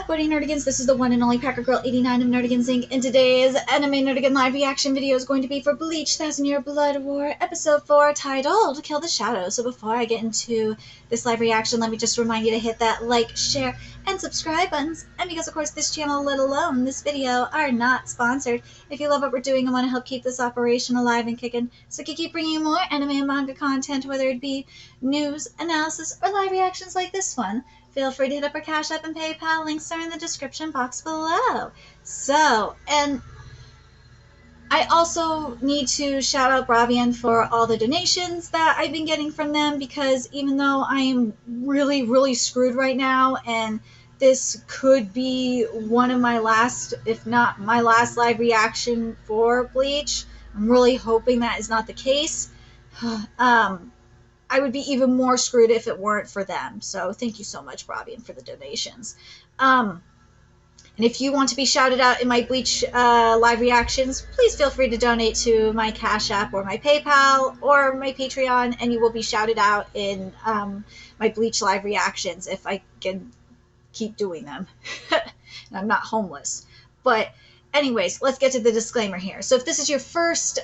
Buddy Nerdigans, this is the one and only Packer Girl 89 of Nerdigans Inc. And today's anime Nerdigan live reaction video is going to be for Bleach 1000-Year Blood War Episode 4 titled Kill the Shadow. So before I get into this live reaction, let me just remind you to hit that like, share, and subscribe buttons. And because of course this channel, let alone this video, are not sponsored, if you love what we're doing and want to help keep this operation alive and kicking, so we can keep bringing you more anime and manga content, whether it be news, analysis, or live reactions like this one, feel free to hit up our Cash App and PayPal. Links are in the description box below. So, and I also need to shout out Bravian for all the donations that I've been getting from them, because even though I am really, really screwed right now, and this could be one of my last, if not my last live reaction for Bleach, I'm really hoping that is not the case. I would be even more screwed if it weren't for them. So thank you so much, Bravian, for the donations. And if you want to be shouted out in my Bleach live reactions, please feel free to donate to my Cash App or my PayPal or my Patreon, and you will be shouted out in my Bleach live reactions if I can keep doing them. And I'm not homeless. But anyways, let's get to the disclaimer here. So if this is your first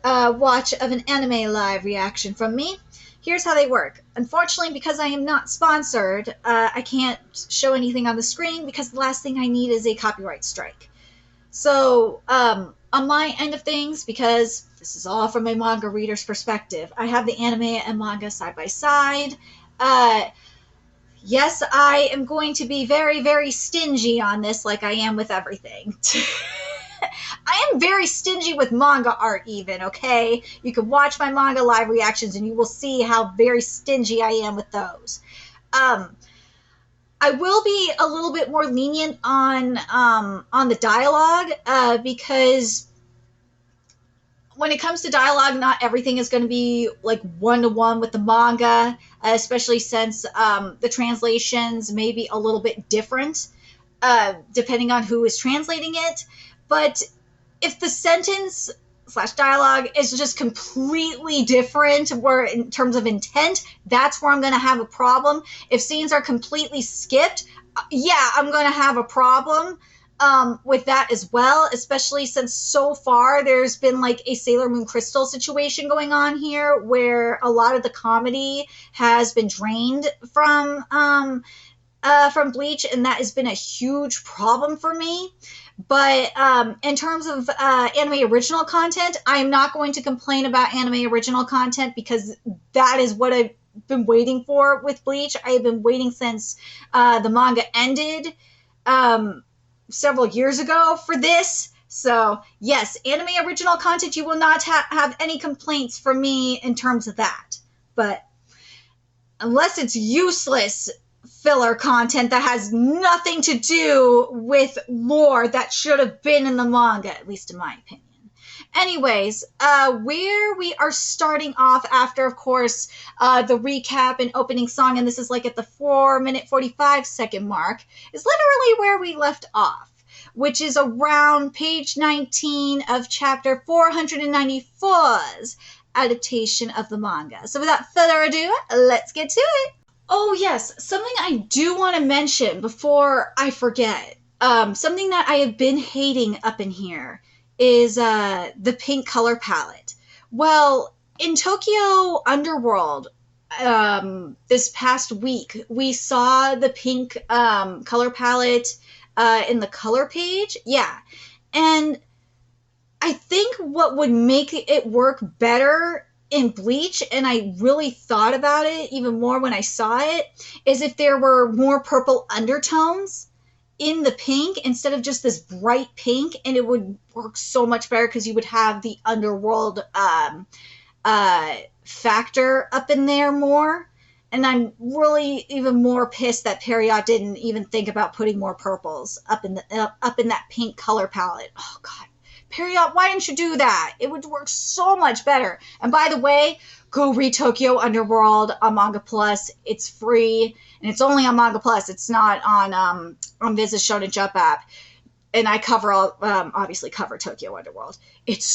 watch of an anime live reaction from me, here's how they work. Unfortunately, because I am not sponsored, I can't show anything on the screen, because the last thing I need is a copyright strike. So on my end of things, because this is all from a manga reader's perspective, I have the anime and manga side by side. Yes, I am going to be very, very stingy on this, like I am with everything. I am very stingy with manga art even, okay? You can watch my manga live reactions and you will see how very stingy I am with those. I will be a little bit more lenient on the dialogue, because when it comes to dialogue, not everything is going to be like one-to-one with the manga, especially since the translations may be a little bit different depending on who is translating it. But if the sentence / dialogue is just completely different, where in terms of intent, that's where I'm going to have a problem. If scenes are completely skipped, yeah, I'm going to have a problem with that as well, especially since so far there's been like a Sailor Moon Crystal situation going on here, where a lot of the comedy has been drained from Bleach, and that has been a huge problem for me. But in terms of anime original content, I am not going to complain about anime original content, because that is what I've been waiting for with Bleach. I have been waiting since the manga ended several years ago for this. So yes, anime original content, you will not have any complaints from me in terms of that. But unless it's useless filler content that has nothing to do with lore that should have been in the manga, at least in my opinion. Anyways, where we are starting off after, of course, the recap and opening song, and this is like at the 4-minute 45-second mark, is literally where we left off, which is around page 19 of chapter 494's adaptation of the manga. So without further ado, let's get to it. Oh yes, something I do want to mention before I forget. Something that I have been hating up in here is the pink color palette. Well, in Tokyo Underworld this past week, we saw the pink color palette in the color page. Yeah, and I think what would make it work better in Bleach, and I really thought about it even more when I saw it, is if there were more purple undertones in the pink instead of just this bright pink, and it would work so much better, because you would have the underworld factor up in there more. And I'm really even more pissed that Period didn't even think about putting more purples up in that pink color palette. Oh god, Period, why didn't you do that? It would work so much better. And by the way, go read Tokyo Underworld on Manga Plus. It's free, and it's only on Manga Plus. It's not on Viz's Shonen Jump app. And I obviously cover Tokyo Underworld. It's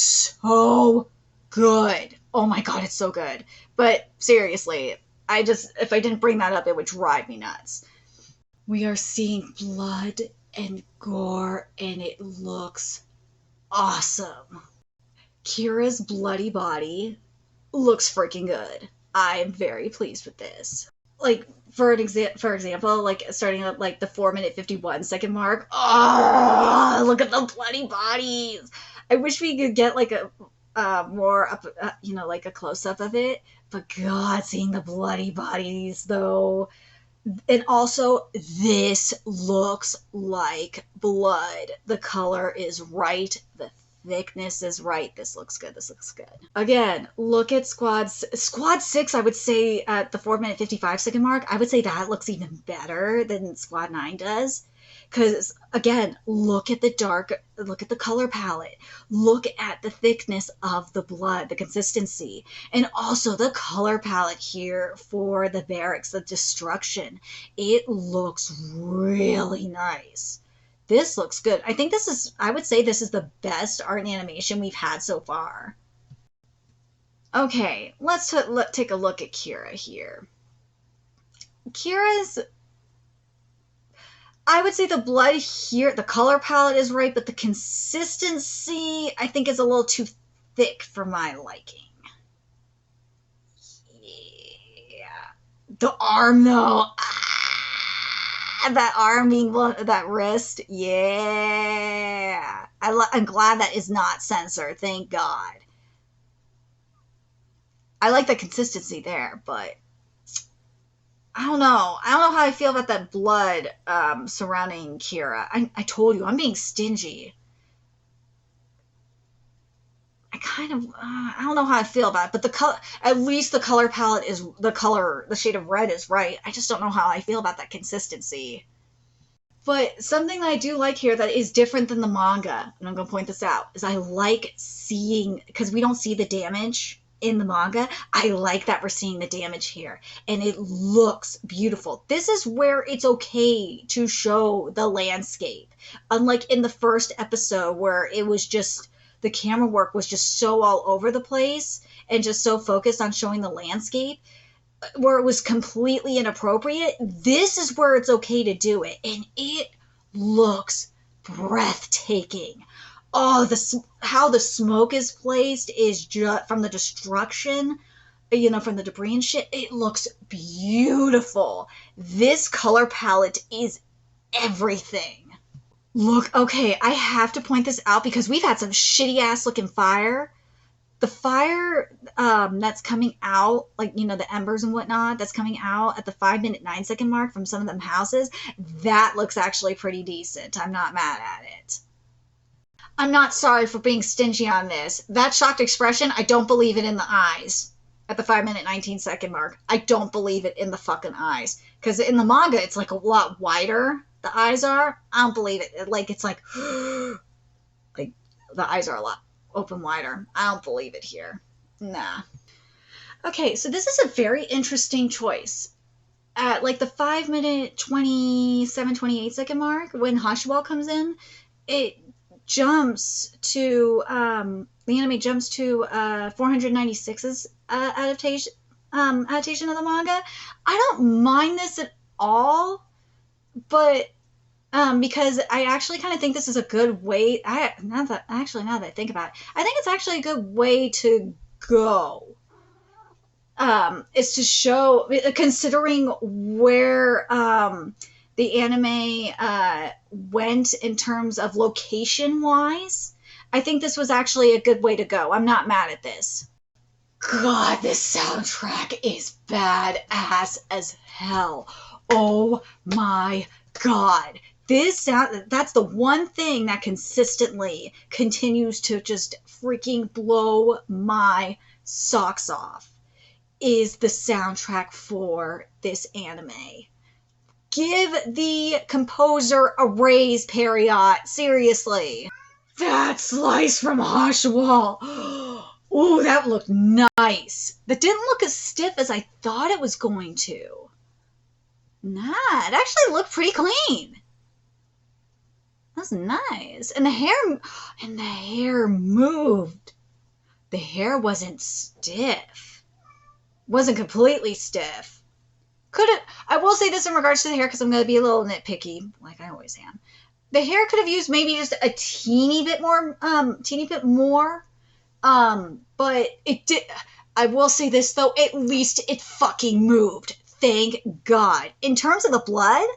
so good. Oh my god, it's so good. But seriously, if I didn't bring that up, it would drive me nuts. We are seeing blood and gore, and it looks awesome. Kira's bloody body looks freaking good. I'm very pleased with this. Like, for example, like starting at like the 4-minute 51-second mark. Oh, look at the bloody bodies. I wish we could get like a more up, like a close up of it. But God, seeing the bloody bodies though. And also, this looks like blood. The color is right. The thickness is right. This looks good. This looks good. Again, look at Squad 6. I would say at the 4-minute 55-second mark, I would say that looks even better than Squad 9 does. Because again, look at the color palette, look at the thickness of the blood, the consistency, and also the color palette here for the barracks, the destruction. It looks really nice. This looks good. I would say this is the best art and animation we've had so far. Okay, let's take a look at Kira here. I would say the blood here, the color palette is right, but the consistency, I think, is a little too thick for my liking. Yeah. The arm, though. That arm being that wrist. Yeah. I'm glad that is not censored. Thank God. I like the consistency there, but I don't know. I don't know how I feel about that blood surrounding Kira. I told you, I'm being stingy. I don't know how I feel about it, but the color, at least the color palette is, the shade of red is right. I just don't know how I feel about that consistency. But something that I do like here that is different than the manga, and I'm going to point this out, is I like seeing, because we don't see the damage in the manga, I like that we're seeing the damage here, and it looks beautiful. This is where it's okay to show the landscape, unlike in the first episode where it was just, the camera work was just so all over the place and just so focused on showing the landscape, where it was completely inappropriate. This is where it's okay to do it, and it looks breathtaking. Oh, how the smoke is placed is just from the destruction, from the debris and shit. It looks beautiful. This color palette is everything. Look, okay, I have to point this out because we've had some shitty ass looking fire. The fire that's coming out, like, the embers and whatnot, that's coming out at the 5-minute 9-second mark from some of them houses, that looks actually pretty decent. I'm not mad at it. I'm not sorry for being stingy on this. That shocked expression, I don't believe it in the eyes. At the 5-minute 19-second mark, I don't believe it in the fucking eyes. Because in the manga, it's like a lot wider, the eyes are. I don't believe it. Like, it's like, like, the eyes are a lot open wider. I don't believe it here. Nah. Okay, so this is a very interesting choice. At like the 5-minute 27-28-second mark, when Hashwell comes in, it jumps to the anime jumps to 496's adaptation of the manga. I don't mind this at all, but because I actually kind of think this is a good way. Now that I think about it, I think it's actually a good way to go. Is to show, considering where the anime went in terms of location wise, I think this was actually a good way to go. I'm not mad at this. God, this soundtrack is badass as hell. Oh my God. That's the one thing that consistently continues to just freaking blow my socks off, is the soundtrack for this anime. Give the composer a raise, Periot. Seriously. That slice from Hashwell. Oh, that looked nice. That didn't look as stiff as I thought it was going to. Nah, it actually looked pretty clean. That's nice. And the hair moved. The hair wasn't stiff. Wasn't completely stiff. Could it? I will say this in regards to the hair because I'm going to be a little nitpicky, like I always am. The hair could have used maybe just a teeny bit more. But it did. I will say this though, at least it fucking moved. Thank God. In terms of the blood,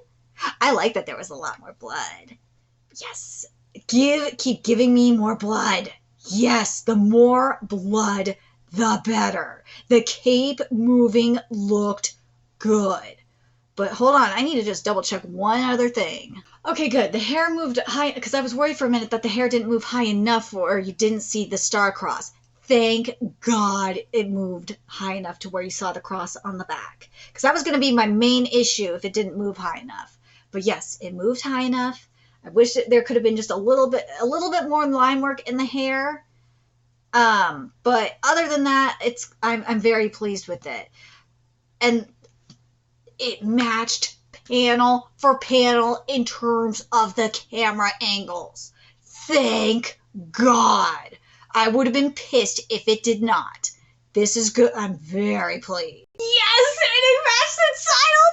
I like that there was a lot more blood. Yes. Keep giving me more blood. Yes, the more blood, the better. The cape moving looked good. But hold on, I need to just double check one other thing. Okay, good. The hair moved high, because I was worried for a minute that the hair didn't move high enough or you didn't see the star cross. Thank God it moved high enough to where you saw the cross on the back. Because that was going to be my main issue if it didn't move high enough. But yes, it moved high enough. I wish that there could have been just a little bit more line work in the hair. But other than that, I'm very pleased with it. And it matched panel for panel in terms of the camera angles. Thank God. I would have been pissed if it did not. This is good. I'm very pleased. Yes, and it matched the title.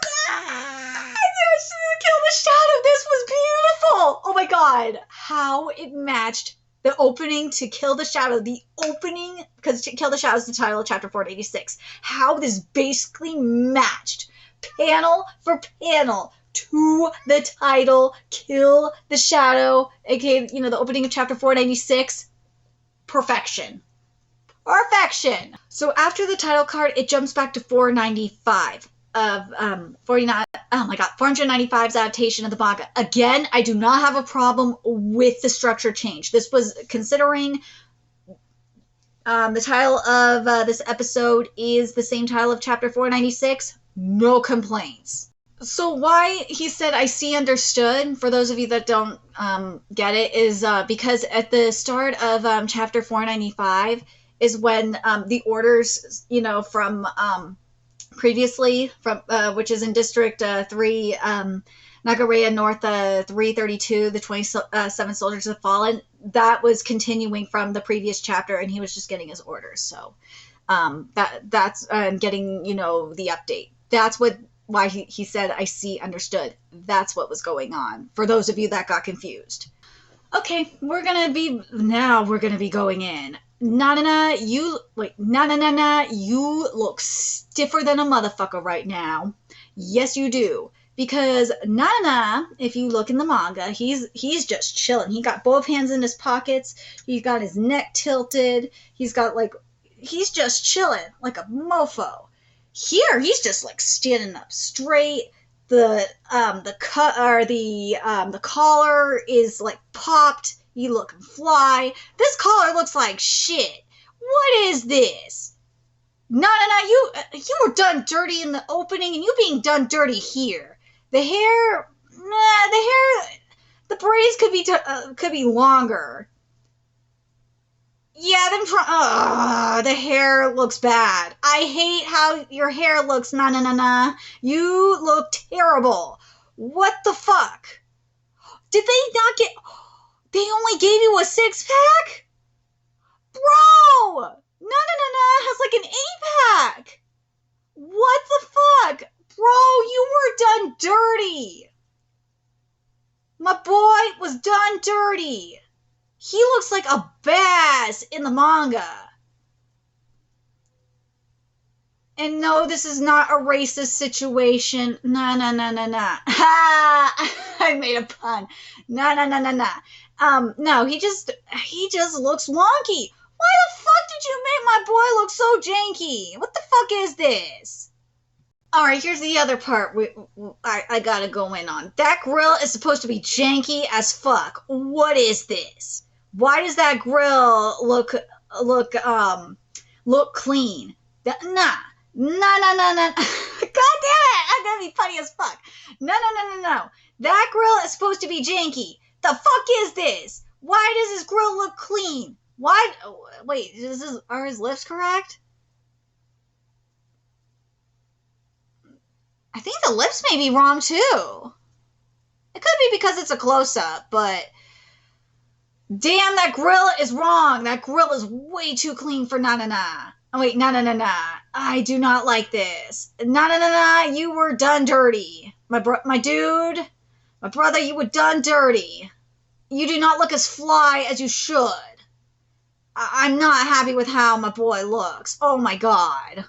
Kill the Shadow. This was beautiful. Oh my God. How it matched the opening to Kill the Shadow. The opening, because Kill the Shadow is the title of chapter 486. How this basically matched panel for panel to the title Kill the Shadow, aka, the opening of chapter 496. Perfection. So after the title card, it jumps back to 495 of 495's adaptation of the manga. Again, I do not have a problem with the structure change. This was considering the title of this episode is the same title of chapter 496. No complaints. So why he said I see understood, for those of you that don't get it, is because at the start of chapter 495 is when the orders, from previously, from which is in District 3, Nagoya North 332, the 27 Soldiers have Fallen, that was continuing from the previous chapter, and he was just getting his orders. So that's getting, the update. That's why he said, I see, understood. That's what was going on, for those of you that got confused. Okay, we're gonna be going in. Na, you look stiffer than a motherfucker right now. Yes, you do. Because Nana, if you look in the manga, he's just chilling. He got both hands in his pockets. He got his neck tilted. He's just chilling like a mofo. Here, he's just like standing up straight. The collar is like popped. You looking fly. This collar looks like shit. What is this? No, you were done dirty in the opening, and you being done dirty here. The hair, the braids could be longer. Yeah, the hair looks bad. I hate how your hair looks. You look terrible. What the fuck? Did they not get? They only gave you a 6-pack? Bro! Has like an 8-pack. What the fuck? Bro, you were done dirty. My boy was done dirty. He looks like a bass in the manga. And no, this is not a racist situation. Nah. Ha! I made a pun. Nah. No, he just looks wonky. Why the fuck did you make my boy look so janky? What the fuck is this? Alright, here's the other part I gotta go in on. That grill is supposed to be janky as fuck. What is this? Why does that grill look clean? Nah. God damn it! I'm gonna be funny as fuck. No. That grill is supposed to be janky. The fuck is this? Why does this grill look clean? Why? Wait, are his lips correct? I think the lips may be wrong too. It could be because it's a close-up, but damn, that grill is wrong. That grill is way too clean for na. Oh, wait, no, no, no, no. I do not like this. No, no, no, no. You were done dirty. My dude, my brother, you were done dirty. You do not look as fly as you should. I'm not happy with how my boy looks. Oh my god.